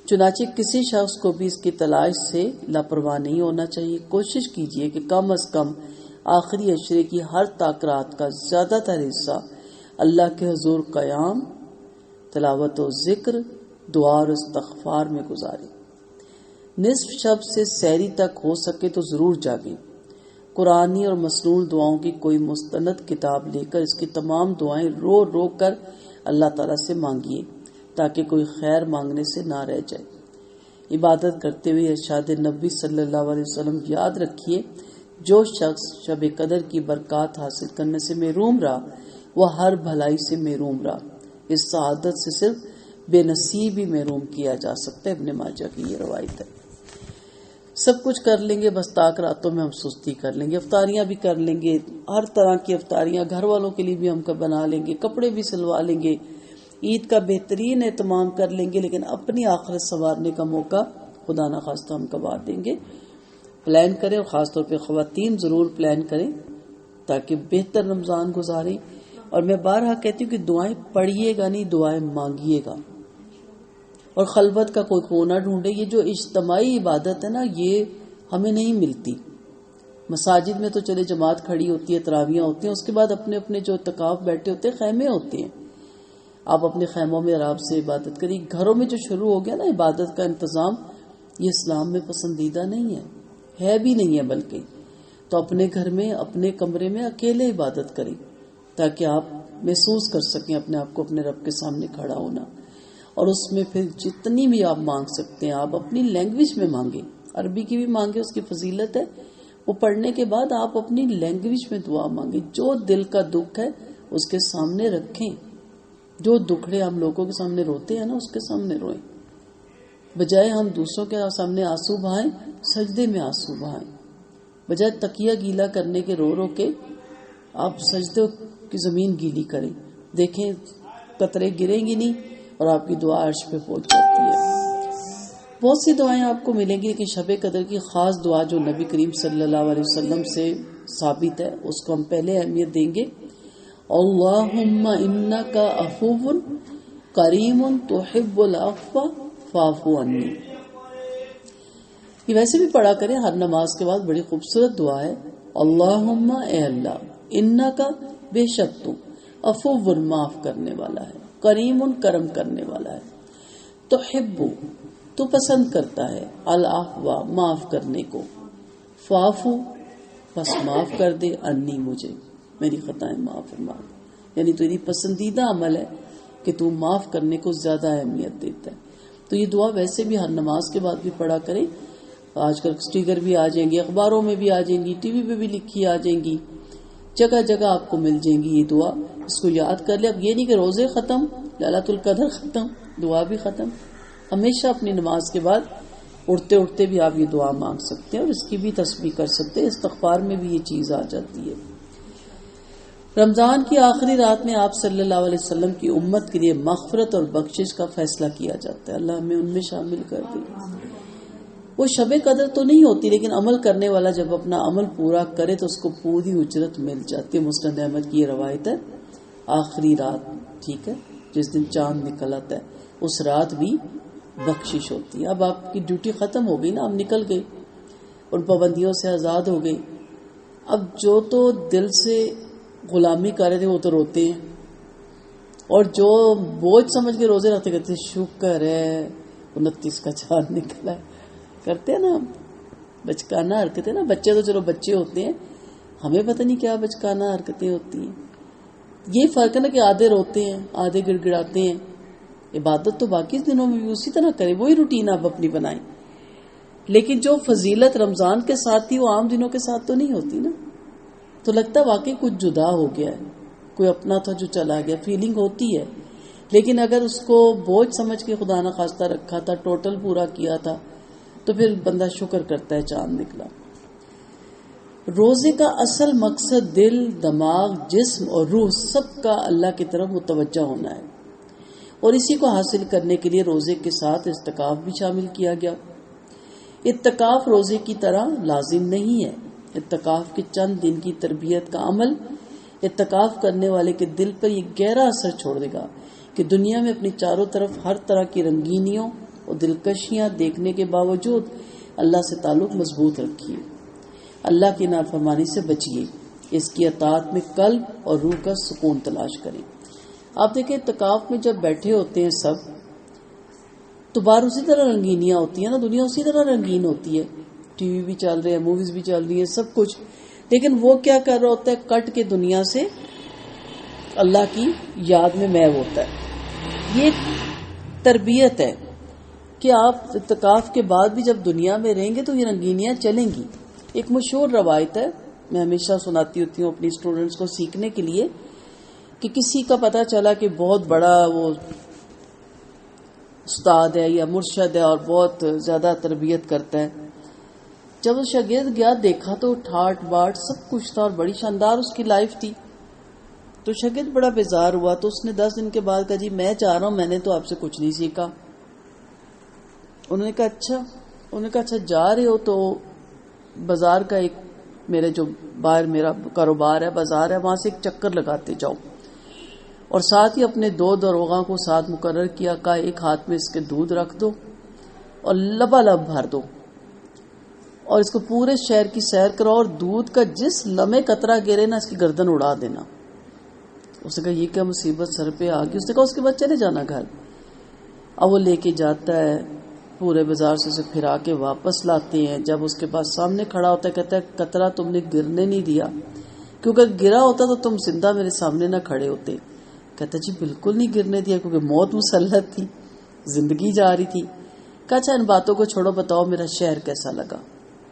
چنانچہ کسی شخص کو بھی اس کی تلاش سے لاپرواہ نہیں ہونا چاہیے. کوشش کیجیے کہ کم از کم آخری عشرے کی ہر طاق رات کا زیادہ تر حصہ اللہ کے حضور قیام, تلاوت و ذکر, دعا اور استغفار میں گزارے. نصف شب سے سحری تک ہو سکے تو ضرور جاگیں. قرآنی اور مسنون دعاؤں کی کوئی مستند کتاب لے کر اس کی تمام دعائیں رو رو کر اللہ تعالیٰ سے مانگیے تاکہ کوئی خیر مانگنے سے نہ رہ جائے. عبادت کرتے ہوئے ارشاد نبی صلی اللہ علیہ وسلم یاد رکھیے, جو شخص شب قدر کی برکات حاصل کرنے سے محروم رہا وہ ہر بھلائی سے محروم رہا. اس سعادت سے صرف بے نصیب ہی محروم کیا جا سکتا ہے. ابن ماجہ کی یہ روایت ہے. سب کچھ کر لیں گے, بس طاق راتوں میں ہم سستی کر لیں گے. افطاریاں بھی کر لیں گے, ہر طرح کی افطاریاں گھر والوں کے لیے بھی ہم بنا لیں گے, کپڑے بھی سلوا لیں گے, عید کا بہترین اہتمام کر لیں گے, لیکن اپنی آخرت سنوارنے کا موقع خدا نہ خواستہ ہم گنوا دیں گے. پلان کریں, اور خاص طور پہ خواتین ضرور پلان کریں تاکہ بہتر رمضان گزاریں. اور میں بارہا کہتی ہوں کہ دعائیں پڑھیے گا نہیں, دعائیں مانگیے گا. اور خلوت کا کوئی کونا ڈھونڈے. یہ جو اجتماعی عبادت ہے نا, یہ ہمیں نہیں ملتی. مساجد میں تو چلے جماعت کھڑی ہوتی ہے, تراویحاں ہوتی ہیں, اس کے بعد اپنے اپنے جو اعتکاف بیٹھے ہوتے ہیں, خیمے ہوتے ہیں, آپ اپنے خیموں میں آرام سے عبادت کریے. گھروں میں جو شروع ہو گیا نا عبادت کا انتظام, یہ اسلام میں پسندیدہ نہیں ہے بھی نہیں ہے. بلکہ تو اپنے گھر میں اپنے کمرے میں اکیلے عبادت کریں تاکہ آپ محسوس کر سکیں اپنے آپ کو اپنے رب کے سامنے کھڑا ہونا. اور اس میں پھر جتنی بھی آپ مانگ سکتے ہیں آپ اپنی لینگویج میں مانگیں. عربی کی بھی مانگیں, اس کی فضیلت ہے, وہ پڑھنے کے بعد آپ اپنی لینگویج میں دعا مانگیں، جو دل کا دکھ ہے اس کے سامنے رکھیں. جو دکھڑے ہم لوگوں کے سامنے روتے ہیں نا، اس کے سامنے روئیں، بجائے ہم دوسروں کے سامنے آنسو بہائیں. سجدے میں آنسو بہائیں، بجائے تکیہ گیلا کرنے کے رو رو کے آپ سجدے کی زمین گیلی کریں. دیکھیں قطرے گریں گی نہیں اور آپ کی دعا عرش پہ پہنچ جاتی ہے. بہت سی دعائیں آپ کو ملیں گی، لیکن شب قدر کی خاص دعا جو نبی کریم صلی اللہ علیہ وسلم سے ثابت ہے اس کو ہم پہلے اہمیت دیں گے. اللہم انک عفو کریم تحب العفو فاعف عنی. یہ ویسے بھی پڑھا کریں ہر نماز کے بعد، بڑی خوبصورت دعا ہے. اللہم اے اللہ، انک بے شک تو عفو معاف کرنے والا ہے، کریم کرم کرنے والا ہے، تحب تو پسند کرتا ہے، العفو معاف کرنے کو، فاعفو بس معاف کر دے، انی مجھے، میری خطائیں معاف فرما. یعنی تیری پسندیدہ عمل ہے کہ تو معاف کرنے کو زیادہ اہمیت دیتا ہے. تو یہ دعا ویسے بھی ہر نماز کے بعد بھی پڑھا کریں. آج کل اسٹیکر بھی آ جائیں گے، اخباروں میں بھی آ جائیں گی، ٹی وی پہ بھی لکھی آ جائیں گی، جگہ جگہ آپ کو مل جائیں گی یہ دعا. اس کو یاد کر لیں. اب یہ نہیں کہ روزے ختم، ليلۃ القدر ختم، دعا بھی ختم. ہمیشہ اپنی نماز کے بعد اٹھتے اٹھتے بھی آپ یہ دعا مانگ سکتے ہیں اور اس کی بھی تسبیح کر سکتے ہیں. استغفار میں بھی یہ چیز آ جاتی ہے. رمضان کی آخری رات میں آپ صلی اللہ علیہ وسلم کی امت کے لیے مغفرت اور بخشش کا فیصلہ کیا جاتا ہے. اللہ ہمیں ان میں شامل کر دے. وہ شب قدر تو نہیں ہوتی، لیکن عمل کرنے والا جب اپنا عمل پورا کرے تو اس کو پوری اجرت مل جاتی ہے. مسند احمد کی یہ روایت ہے. آخری رات، ٹھیک ہے، جس دن چاند نکل آتا ہے، اس رات بھی بخشش ہوتی ہے. اب آپ کی ڈیوٹی ختم ہو گئی نا، آپ نکل گئے، ان پابندیوں سے آزاد ہو گئے. اب جو تو دل سے غلامی کر رہے تھے وہ تو روتے ہیں، اور جو بوجھ سمجھ کے روزے رکھتے کہتے شکر ہے 29 کا چاند نکلا ہے. کرتے ہیں نا بچکانہ حرکتیں. نا بچے تو چلو بچے ہوتے ہیں، ہمیں پتہ نہیں کیا بچکانہ حرکتیں ہوتی ہیں. یہ فرق ہے نا کہ آدھے روتے ہیں، آدھے گڑ گڑاتے ہیں. عبادت تو باقی دنوں میں بھی اسی طرح کریں، وہی روٹین آپ اپنی بنائیں. لیکن جو فضیلت رمضان کے ساتھ تھی وہ عام دنوں کے ساتھ تو نہیں ہوتی نا. تو لگتا واقعی کچھ جدا ہو گیا ہے، کوئی اپنا تھا جو چلا گیا، فیلنگ ہوتی ہے. لیکن اگر اس کو بوجھ سمجھ کے خدا نہ خواستہ رکھا تھا، ٹوٹل پورا کیا تھا، تو پھر بندہ شکر کرتا ہے چاند نکلا. روزے کا اصل مقصد دل، دماغ، جسم اور روح سب کا اللہ کی طرف متوجہ ہونا ہے، اور اسی کو حاصل کرنے کے لیے روزے کے ساتھ اعتکاف بھی شامل کیا گیا. اعتکاف روزے کی طرح لازم نہیں ہے. اعتکاف کے چند دن کی تربیت کا عمل اعتکاف کرنے والے کے دل پر یہ گہرا اثر چھوڑ دے گا کہ دنیا میں اپنی چاروں طرف ہر طرح کی رنگینیوں اور دلکشیاں دیکھنے کے باوجود اللہ سے تعلق مضبوط رکھیے، اللہ کی نافرمانی سے بچیے، اس کی اطاعت میں قلب اور روح کا سکون تلاش کریں. آپ دیکھیں اعتکاف میں جب بیٹھے ہوتے ہیں سب، تو باہر اسی طرح رنگینیاں ہوتی ہیں نا، دنیا اسی طرح رنگین ہوتی ہے، ٹی وی بھی چل رہے ہیں، موویز بھی چل رہی ہیں، سب کچھ. لیکن وہ کیا کر رہا ہوتا ہے؟ کٹ کے دنیا سے اللہ کی یاد میں محو ہوتا ہے. یہ تربیت ہے کہ آپ اعتکاف کے بعد بھی جب دنیا میں رہیں گے تو یہ رنگینیاں چلیں گی. ایک مشہور روایت ہے، میں ہمیشہ سناتی ہوتی ہوں اپنی اسٹوڈنٹس کو سیکھنے کے لیے، کہ کسی کا پتہ چلا کہ بہت بڑا وہ استاد ہے یا مرشد ہے اور بہت زیادہ تربیت کرتا ہے. جب وہ شاگرد گیا دیکھا تو ٹھاٹ باٹ سب کچھ تھا اور بڑی شاندار اس کی لائف تھی. تو شاگرد بڑا بیزار ہوا، تو اس نے 10 دن کے بعد کہا جی میں چاہ رہا ہوں، میں نے تو آپ سے کچھ نہیں سیکھا. انہوں نے کہا اچھا جا رہے ہو تو بازار کا ایک میرے جو باہر میرا کاروبار ہے، بازار ہے، وہاں سے ایک چکر لگاتے جاؤ، اور ساتھ ہی اپنے 2 داروغاں کو ساتھ مقرر کیا، کہا ایک ہاتھ میں اس کے دودھ رکھ دو اور لبالب بھر دو، اور اس کو پورے شہر کی سیر کرو، اور دودھ کا جس لمحے قطرہ گرے نا اس کی گردن اڑا دینا. اس نے کہا یہ کیا مصیبت سر پہ آ گئی. اس نے کہا اس کے بعد چلے جانا گھر. اب وہ لے کے جاتا ہے پورے بازار سے، اسے پھرا کے واپس لاتے ہیں. جب اس کے پاس سامنے کھڑا ہوتا ہے کہتا ہے قطرہ تم نے گرنے نہیں دیا، کیونکہ گرا ہوتا تو تم زندہ میرے سامنے نہ کھڑے ہوتے. کہتا جی بالکل نہیں گرنے دیا، کیونکہ موت مسلط تھی، زندگی جا رہی تھی. کہا اچھا ان باتوں کو چھوڑو، بتاؤ میرا شہر کیسا لگا.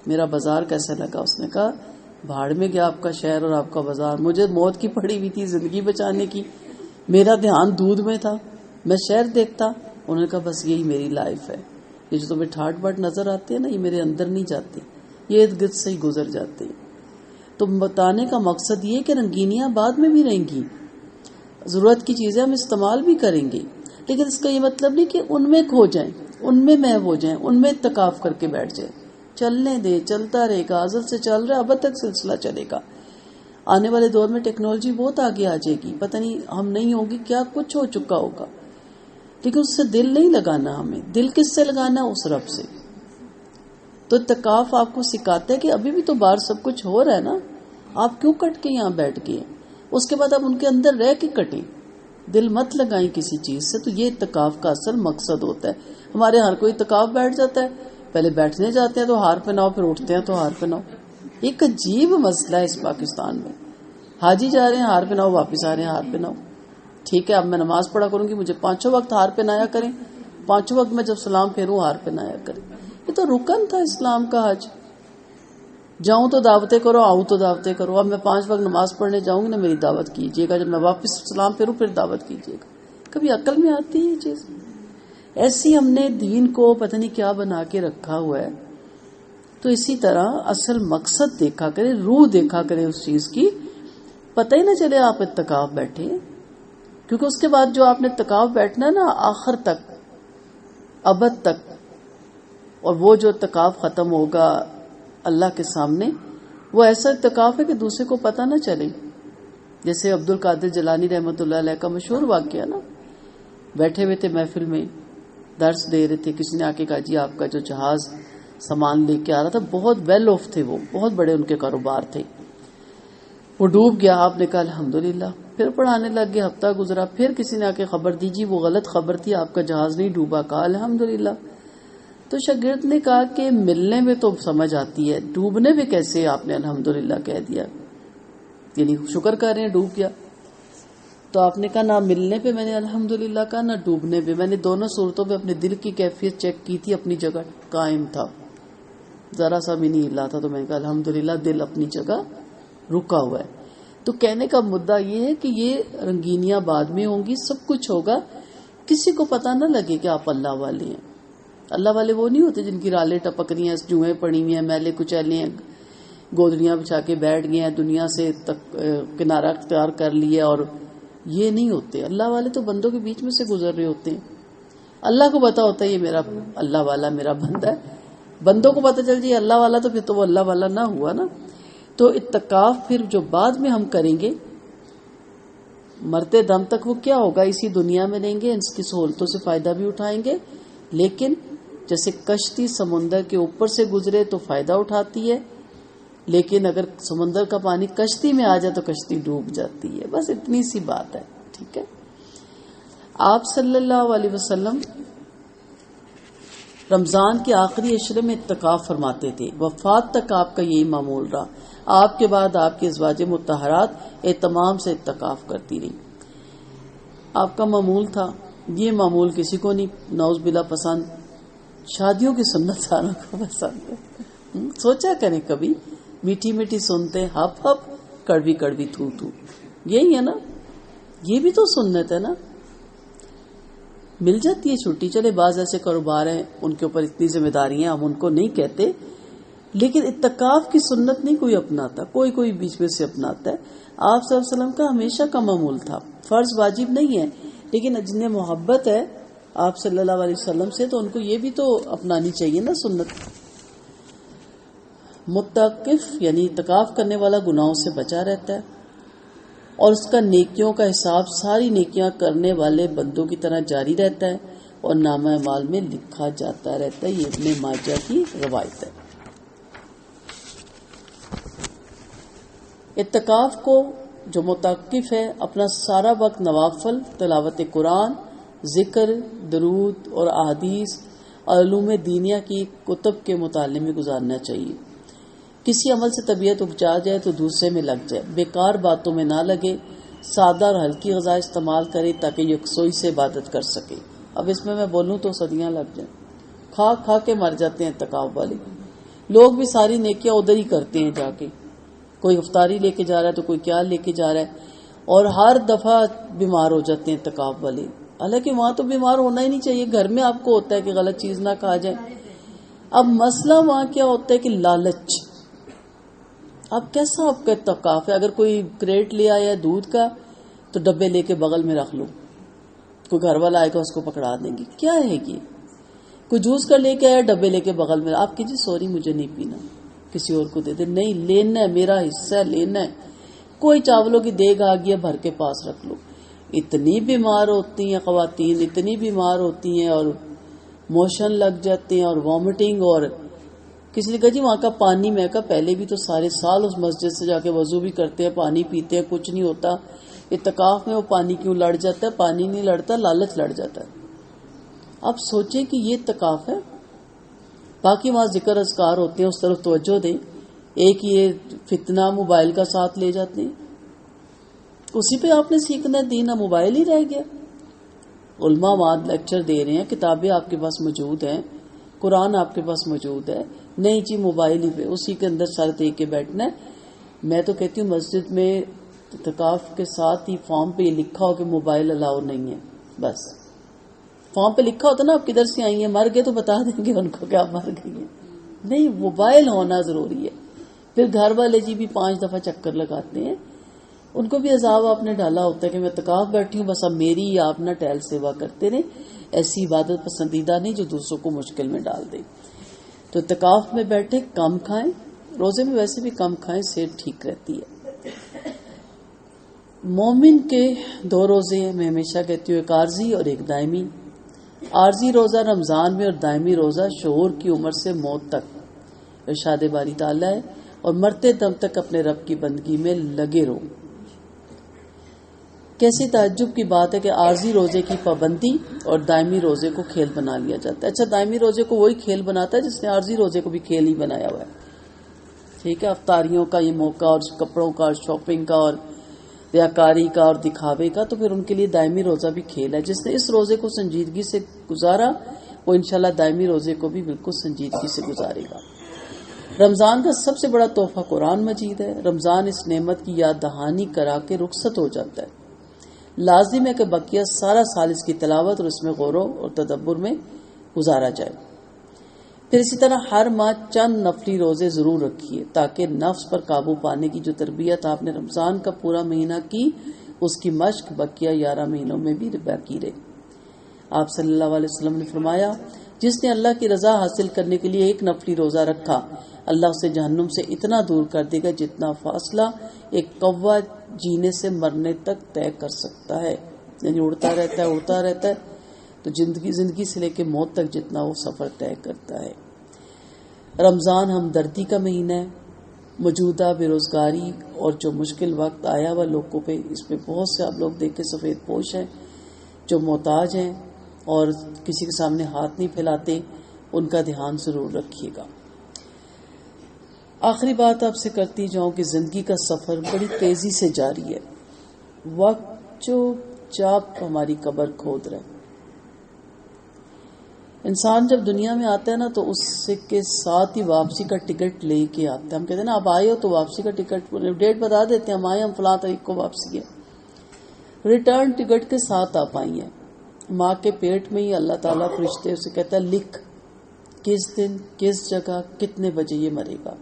میرا بازار کیسا لگا؟ اس نے کہا بھاڑ میں گیا آپ کا شہر اور آپ کا بازار، مجھے موت کی پڑی ہوئی تھی زندگی بچانے کی، میرا دھیان دودھ میں تھا، میں شہر دیکھتا۔ انہوں نے کہا بس یہی میری لائف ہے، یہ جو تمہیں ٹھاٹ باٹ نظر آتی ہے نا، یہ میرے اندر نہیں جاتی، یہ ارد گرد سے ہی گزر جاتی ہے۔ تو بتانے کا مقصد یہ کہ رنگینیاں بعد میں بھی رہیں گی، ضرورت کی چیزیں ہم استعمال بھی کریں گے، لیکن اس کا یہ مطلب نہیں کہ ان میں کھو جائیں، ان میں محو ہو جائیں، ان میں اتقاف کر کے بیٹھ جائیں۔ چلنے دے، چلتا رہے گا، ازل سے چل رہا ہے، اب تک سلسلہ چلے گا۔ آنے والے دور میں ٹیکنالوجی بہت آگے آ جائے گی، پتہ نہیں ہم نہیں ہوگی کیا کچھ ہو چکا ہوگا، لیکن اس سے دل نہیں لگانا، ہمیں دل کس سے لگانا؟ اس رب سے۔ تو اتقاف آپ کو سکھاتا ہے کہ ابھی بھی تو باہر سب کچھ ہو رہا ہے نا، آپ کیوں کٹ کے یہاں بیٹھ گئے؟ اس کے بعد آپ ان کے اندر رہ کے کٹیں، دل مت لگائیں کسی چیز سے۔ تو یہ اتقاف کا اصل مقصد ہوتا ہے۔ ہمارے ہر کوئی اتقاف بیٹھ جاتا ہے، پہلے بیٹھنے جاتے ہیں تو ہار پہناؤ، پھر اٹھتے ہیں تو ہار پہناؤ۔ ایک عجیب مسئلہ ہے اس پاکستان میں، حاجی جا رہے ہیں ہار پہناؤ، واپس آ رہے ہیں ہار پہناؤ۔ ٹھیک ہے، اب میں نماز پڑھا کروں گی، مجھے 5 وقت ہار پہنایا کریں، 5 وقت میں جب سلام پھیروں ہار پہنایا کریں۔ یہ تو رکن تھا اسلام کا حج۔ جاؤں تو دعوتیں کرو، آؤں تو دعوتیں کرو۔ اب میں 5 وقت نماز پڑھنے جاؤں گی نا، میری دعوت کیجیے گا، جب میں واپس سلام پھیروں پھر دعوت کیجیے گا۔ کبھی عقل میں آتی ہے یہ چیز؟ ایسی ہم نے دین کو پتہ نہیں کیا بنا کے رکھا ہوا ہے۔ تو اسی طرح اصل مقصد دیکھا کرے، روح دیکھا کرے اس چیز کی، پتہ ہی نہ چلے آپ اتقاف بیٹھے، کیونکہ اس کے بعد جو آپ نے اتقاف بیٹھنا ہے نا، آخر تک، ابد تک، اور وہ جو اتقاف ختم ہوگا اللہ کے سامنے، وہ ایسا اتقاف ہے کہ دوسرے کو پتہ نہ چلے۔ جیسے عبد القادر جیلانی رحمۃ اللہ علیہ کا مشہور واقعہ نا، بیٹھے ہوئے تھے محفل میں، درس دے رہے تھے، کسی نے آ کے کہا جی آپ کا جو جہاز سامان لے کے آ رہا تھا، بہت ویل آف تھے، وہ بہت بڑے ان کے کاروبار تھے، وہ ڈوب گیا۔ آپ نے کہا الحمدللہ، پھر پڑھانے لگ گئے، ہفتہ گزرا، پھر کسی نے آ کے خبر دی جی وہ غلط خبر تھی، آپ کا جہاز نہیں ڈوبا، کہا الحمدللہ۔ تو شاگرد نے کہا کہ ملنے میں تو سمجھ آتی ہے، ڈوبنے میں کیسے آپ نے الحمدللہ کہہ دیا؟ یعنی شکر کر رہے ہیں ڈوب گیا۔ تو آپ نے کہا نہ ملنے پہ میں نے الحمدللہ کہا، نہ ڈوبنے پہ، میں نے دونوں صورتوں پہ اپنے دل کی کیفیت چیک کی تھی، اپنی جگہ قائم تھا، ذرا سا بھی نہیں ہلا تھا۔ تو میں نے کہا الحمدللہ دل اپنی جگہ رکا ہوا ہے۔ تو کہنے کا مدعا یہ ہے کہ یہ رنگینیاں بعد میں ہوں گی، سب کچھ ہوگا، کسی کو پتہ نہ لگے کہ آپ اللہ والے ہیں۔ اللہ والے وہ نہیں ہوتے جن کی رالیں ٹپک رہی ہیں، جوئیں پڑی ہوئی ہیں، میلے کچیلے ہیں، گودڑیاں بچھا کے بیٹھ گئے ہیں، دنیا سے کنارہ اختیار کر لیا، اور یہ نہیں ہوتے۔ اللہ والے تو بندوں کے بیچ میں سے گزر رہے ہوتے ہیں۔ اللہ کو پتا ہوتا ہے یہ میرا اللہ والا میرا بندہ ہے، بندوں کو پتا چل جائے اللہ والا تو پھر تو وہ اللہ والا نہ ہوا نا۔ تو اتقاف پھر جو بعد میں ہم کریں گے، مرتے دم تک وہ کیا ہوگا، اسی دنیا میں رہیں گے، اس کی سہولتوں سے فائدہ بھی اٹھائیں گے، لیکن جیسے کشتی سمندر کے اوپر سے گزرے تو فائدہ اٹھاتی ہے، لیکن اگر سمندر کا پانی کشتی میں آ جائے تو کشتی ڈوب جاتی ہے۔ بس اتنی سی بات ہے، ٹھیک ہے۔ آپ صلی اللہ علیہ وسلم رمضان کے آخری عشرے میں اتقاف فرماتے تھے، وفات تک آپ کا یہی معمول رہا۔ آپ کے بعد آپ کی ازواج مطہرات اہتمام سے اتقاف کرتی رہی۔ آپ کا معمول تھا، یہ معمول کسی کو نہیں نعوذ باللہ پسند۔ شادیوں کی سنت ساروں کو پسند ہے۔ سوچا کریں کبھی، میٹھی میٹھی سنتے، ہپ ہپ، کڑوی کڑوی تھو تھو، یہی ہے نا، یہ بھی تو سنت ہے نا۔ مل جاتی ہے چھٹی، چلے بعض ایسے کاروبار ہیں ان کے اوپر اتنی ذمہ داریاں، ہم ان کو نہیں کہتے، لیکن اتقاف کی سنت نہیں کوئی اپناتا، کوئی کوئی بیچ میں سے اپناتا ہے۔ آپ صلی اللہ علیہ وسلم کا ہمیشہ کا معمول تھا، فرض واجب نہیں ہے، لیکن جنہیں محبت ہے آپ صلی اللہ علیہ وسلم سے تو ان کو یہ بھی تو اپنانی چاہیے نا سنت۔ متقف یعنی اعتکاف کرنے والا گناہوں سے بچا رہتا ہے، اور اس کا نیکیوں کا حساب ساری نیکیاں کرنے والے بندوں کی طرح جاری رہتا ہے اور نامہ اعمال میں لکھا جاتا رہتا ہے۔ یہ ابن ماجہ کی روایت ہے۔ اعتکاف کو جو متعقف ہے اپنا سارا وقت نوافل، تلاوت قرآن، ذکر، درود اور احادیث اور علوم دینیہ کی کتب کے مطالعے میں گزارنا چاہیے۔ کسی عمل سے طبیعت اگجا جائے تو دوسرے میں لگ جائے، بیکار باتوں میں نہ لگے، سادہ اور ہلکی غذا استعمال کرے تاکہ یکسوئی سے عبادت کر سکے۔ اب اس میں بولوں تو صدیاں لگ جائیں، کھا کھا کے مر جاتے ہیں اعتکاف والے، لوگ بھی ساری نیکیاں ادھر ہی کرتے ہیں جا کے، کوئی افطاری لے کے جا رہا ہے تو کوئی کیا لے کے جا رہا ہے، اور ہر دفعہ بیمار ہو جاتے ہیں اعتکاف والے. حالانکہ وہاں تو بیمار ہونا ہی نہیں چاہیے، گھر میں آپ کو ہوتا ہے کہ غلط چیز نہ کھا جائے. اب مسئلہ وہاں کیا ہوتا ہے کہ لالچ. اب کیسا آپ کا اعتکاف ہے؟ اگر کوئی کریٹ لے آیا دودھ کا تو ڈبے لے کے بغل میں رکھ لو، کوئی گھر والا آئے گا اس کو پکڑا دیں گے. کیا ہے یہ؟ کوئی جوس کا لے کے آیا ڈبے لے کے بغل میں، آپ کی جی سوری مجھے نہیں پینا، کسی اور کو دے دے. نہیں، لینا ہے، میرا حصہ ہے، لینا ہے. کوئی چاولوں کی دیگ آ گیا بھر کے پاس رکھ لو. اتنی بیمار ہوتی ہیں خواتین، اتنی بیمار ہوتی ہیں، اور موشن لگ جاتے ہیں اور وامٹنگ. اور کسی نے کہا جی وہاں کا پانی، میں کہا پہلے بھی تو سارے سال اس مسجد سے جا کے وضو بھی کرتے ہیں، پانی پیتے ہیں، کچھ نہیں ہوتا. اعتکاف میں وہ پانی کیوں لڑ جاتا ہے؟ پانی نہیں لڑتا، لالچ لڑ جاتا ہے. اب سوچیں کہ یہ اعتکاف ہے. باقی وہاں ذکر اذکار ہوتے ہیں، اس طرف توجہ دیں. ایک یہ فتنہ موبائل کا ساتھ لے جاتے ہیں، اسی پہ آپ نے سیکھنا ہے دین. موبائل ہی رہ گیا. علماء وہاں لیکچر دے رہے ہیں، کتابیں آپ کے پاس موجود ہیں، قرآن آپ کے پاس موجود ہے. نہیں جی موبائل ہی پہ، اسی کے اندر سر دے کے بیٹھنا ہے. میں تو کہتی ہوں مسجد میں اعتکاف کے ساتھ ہی فارم پہ یہ لکھا ہو کہ موبائل الاؤ نہیں ہے. بس فارم پہ لکھا ہوتا نا آپ کدھر سے آئی ہیں، مر گئے تو بتا دیں گے ان کو کہ آپ مر گئی ہیں. نہیں، موبائل ہونا ضروری ہے. پھر گھر والے جی بھی 5 دفعہ چکر لگاتے ہیں، ان کو بھی عذاب آپ نے ڈالا ہوتا ہے کہ میں اعتکاف بیٹھی ہوں، بس اب میری ہی آپ نہ ٹہل سیوا کرتے رہے. ایسی عبادت پسندیدہ نہیں جو دوسروں کو مشکل میں ڈال دے. تو اعتکاف میں بیٹھے کم کھائیں، روزے میں ویسے بھی کم کھائیں، صحت ٹھیک رہتی ہے. مومن کے 2 روزے ہیں، میں ہمیشہ کہتی ہوں، ایک عارضی اور ایک دائمی. عارضی روزہ رمضان میں اور دائمی روزہ شعور کی عمر سے موت تک. ارشاد باری تعالیٰ ہے، اور مرتے دم تک اپنے رب کی بندگی میں لگے رہو. کیسی تعجب کی بات ہے کہ عارضی روزے کی پابندی اور دائمی روزے کو کھیل بنا لیا جاتا ہے. اچھا، دائمی روزے کو وہی کھیل بناتا ہے جس نے عارضی روزے کو بھی کھیل ہی بنایا ہوا ہے. ٹھیک ہے، افطاریوں کا یہ موقع اور کپڑوں کا اور شاپنگ کا اور ریاکاری کا اور دکھاوے کا، تو پھر ان کے لیے دائمی روزہ بھی کھیل ہے. جس نے اس روزے کو سنجیدگی سے گزارا وہ انشاءاللہ دائمی روزے کو بھی بالکل سنجیدگی سے گزارے گا. رمضان کا سب سے بڑا تحفہ قرآن مجید ہے. رمضان اس نعمت کی یاد دہانی کرا کے رخصت ہو جاتا ہے. لازم ہے کہ بقیہ سارا سال اس کی تلاوت اور اس میں غور اور تدبر میں گزارا جائے. پھر اسی طرح ہر ماہ چند نفلی روزے ضرور رکھیے تاکہ نفس پر قابو پانے کی جو تربیت آپ نے رمضان کا پورا مہینہ کی، اس کی مشق بقیہ 11 مہینوں میں بھی باقی رہے. آپ صلی اللہ علیہ وسلم نے فرمایا، جس نے اللہ کی رضا حاصل کرنے کے لیے ایک نفلی روزہ رکھا، اللہ اسے جہنم سے اتنا دور کر دے گا جتنا فاصلہ ایک کوا جینے سے مرنے تک طے کر سکتا ہے. یعنی اڑتا رہتا ہے تو زندگی سے لے کے موت تک جتنا وہ سفر طے کرتا ہے. رمضان ہمدردی کا مہینہ ہے. موجودہ بے روزگاری اور جو مشکل وقت آیا ہوا لوگوں پہ، اس پہ بہت سے آپ لوگ دیکھیں سفید پوش ہیں جو محتاج ہیں اور کسی کے سامنے ہاتھ نہیں پھیلاتے، ان کا دھیان ضرور رکھیے گا. آخری بات آپ سے کرتی جاؤں کہ زندگی کا سفر بڑی تیزی سے جاری ہے. وقت چپ چاپ ہماری قبر کھود رہا ہے. انسان جب دنیا میں آتا ہے نا تو اس کے ساتھ ہی واپسی کا ٹکٹ لے کے آتا ہے. ہم کہتے ہیں نا آپ آئے ہو تو واپسی کا ٹکٹ ڈیٹ بتا دیتے ہیں، ہم آئے، ہم فلاں تاریخ کو واپسی ہے. ریٹرن ٹکٹ کے ساتھ آپ آئی ہیں. ماں کے پیٹ میں ہی اللہ تعالیٰ فرشتے اسے کہتا ہے لکھ کس دن کس جگہ کتنے بجے یہ مرے گا.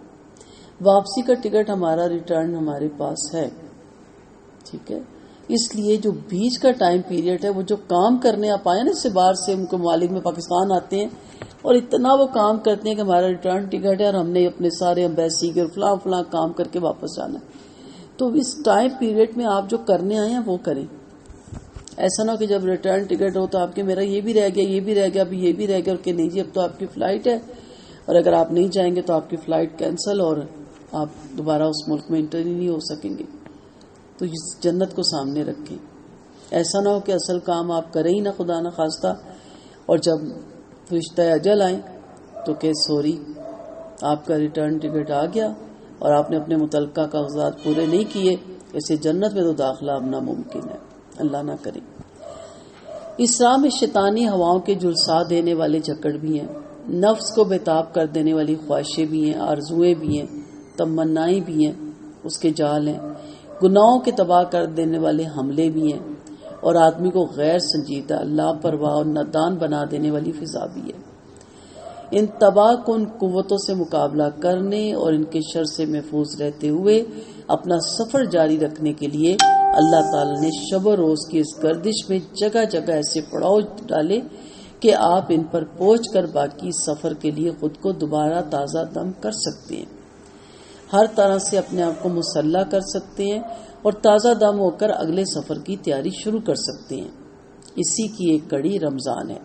واپسی کا ٹکٹ ہمارا ریٹرن ہمارے پاس ہے. ٹھیک ہے، اس لیے جو بیچ کا ٹائم پیریڈ ہے، وہ جو کام کرنے آپ آئے نا، اس سے باہر سے ان کے ممالک میں پاکستان آتے ہیں اور اتنا وہ کام کرتے ہیں کہ ہمارا ریٹرن ٹکٹ ہے اور ہم نے اپنے سارے ایمبیسی کے فلاں کام کر کے واپس جانا ہے. تو اس ٹائم پیریڈ میں آپ جو کرنے آئے ہیں وہ کریں. ایسا نہ کہ جب ریٹرن ٹکٹ ہو تو آپ کے میرا یہ بھی رہ گیا ابھی یہ بھی رہ گیا، اور کہ نہیں جی اب تو آپ کی فلائٹ ہے اور اگر آپ نہیں جائیں گے تو آپ کی فلائٹ کینسل اور آپ دوبارہ اس ملک میں انٹر ہی نہیں ہو سکیں گے. تو اس جنت کو سامنے رکھیں. ایسا نہ ہو کہ اصل کام آپ کریں ہی نہ خدا نہ خواستہ، اور جب فرشتہ اجل آئیں تو کہ سوری آپ کا ریٹرن ٹکٹ آ گیا اور آپ نے اپنے متعلقہ کاغذات پورے نہیں کیے، ایسے جنت میں تو داخلہ اب ناممکن ہے. اللہ نہ کرے. اس راہ میں شیطانی ہواؤں کے جھلسا دینے والے جھکڑ بھی ہیں. نفس کو بےتاب کر دینے والی خواہشیں بھی ہیں، آرزویں بھی ہیں، تمنائیں بھی ہیں، اس کے جال ہیں، گناہوں کے تباہ کر دینے والے حملے بھی ہیں، اور آدمی کو غیر سنجیدہ، لاپرواہ اور نادان بنا دینے والی فضا بھی ہے۔ ان تباہ کن قوتوں سے مقابلہ کرنے اور ان کے شر سے محفوظ رہتے ہوئے اپنا سفر جاری رکھنے کے لیے اللہ تعالی نے شب و روز کی اس گردش میں جگہ جگہ ایسے پڑاؤ ڈالے کہ آپ ان پر پہنچ کر باقی سفر کے لیے خود کو دوبارہ تازہ دم کر سکتے ہیں، ہر طرح سے اپنے آپ کو مسلح کر سکتے ہیں اور تازہ دم ہو کر اگلے سفر کی تیاری شروع کر سکتے ہیں۔ اسی کی ایک کڑی رمضان ہے،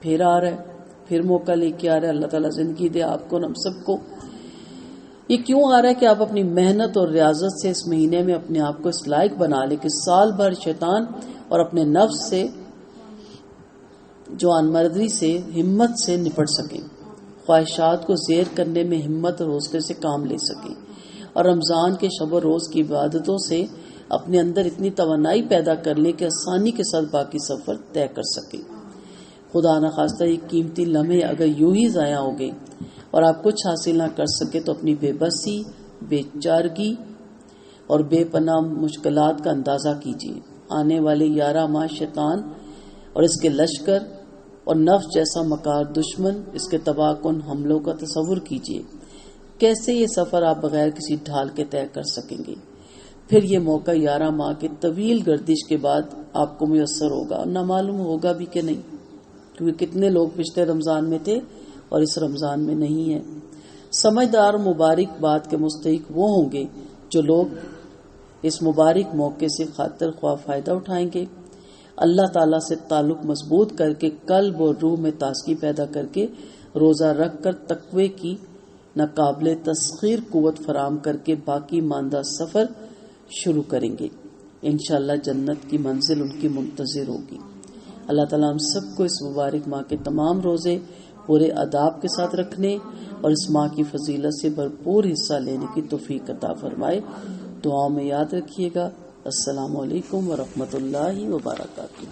پھر آ رہا ہے، پھر موقع لے کے آ رہا ہے۔ اللہ تعالیٰ زندگی دے آپ کو، ہم سب کو۔ یہ کیوں آ رہا ہے کہ آپ اپنی محنت اور ریاضت سے اس مہینے میں اپنے آپ کو اس لائق بنا لیں کہ سال بھر شیطان اور اپنے نفس سے، جوان مردی سے، ہمت سے نپٹ سکیں، خواہشات کو زیر کرنے میں ہمت اور حوصلے سے کام لے سکیں، اور رمضان کے شب و روز کی عبادتوں سے اپنے اندر اتنی توانائی پیدا کر لیں کہ آسانی کے ساتھ باقی سفر طے کر سکیں۔ خدا نخواستہ یہ قیمتی لمحے اگر یوں ہی ضائع ہو گئے اور آپ کچھ حاصل نہ کر سکے تو اپنی بے بسی، بے چارگی اور بے پناہ مشکلات کا اندازہ کیجیے۔ آنے والے 11 ماہ شیطان اور اس کے لشکر اور نفس جیسا مکار دشمن، اس کے تباہ کن حملوں کا تصور کیجیے۔ کیسے یہ سفر آپ بغیر کسی ڈھال کے طے کر سکیں گے؟ پھر یہ موقع 11 ماہ کی طویل گردش کے بعد آپ کو میسر ہوگا، اور نہ معلوم ہوگا بھی کہ نہیں، کیونکہ کتنے لوگ پچھلے رمضان میں تھے اور اس رمضان میں نہیں ہیں۔ سمجھدار مبارک بات کے مستحق وہ ہوں گے جو لوگ اس مبارک موقع سے خاطر خواہ فائدہ اٹھائیں گے، اللہ تعالیٰ سے تعلق مضبوط کر کے، قلب اور روح میں تازگی پیدا کر کے، روزہ رکھ کر تقوی کی ناقابل تسخیر قوت فراہم کر کے باقی ماندہ سفر شروع کریں گے۔ انشاءاللہ جنت کی منزل ان کی منتظر ہوگی۔ اللہ تعالیٰ ہم سب کو اس مبارک ماہ کے تمام روزے پورے آداب کے ساتھ رکھنے اور اس ماہ کی فضیلت سے بھرپور حصہ لینے کی توفیق عطا فرمائے۔ دعاؤں میں یاد رکھیے گا۔ السلام علیکم ورحمۃ اللہ وبرکاتہ۔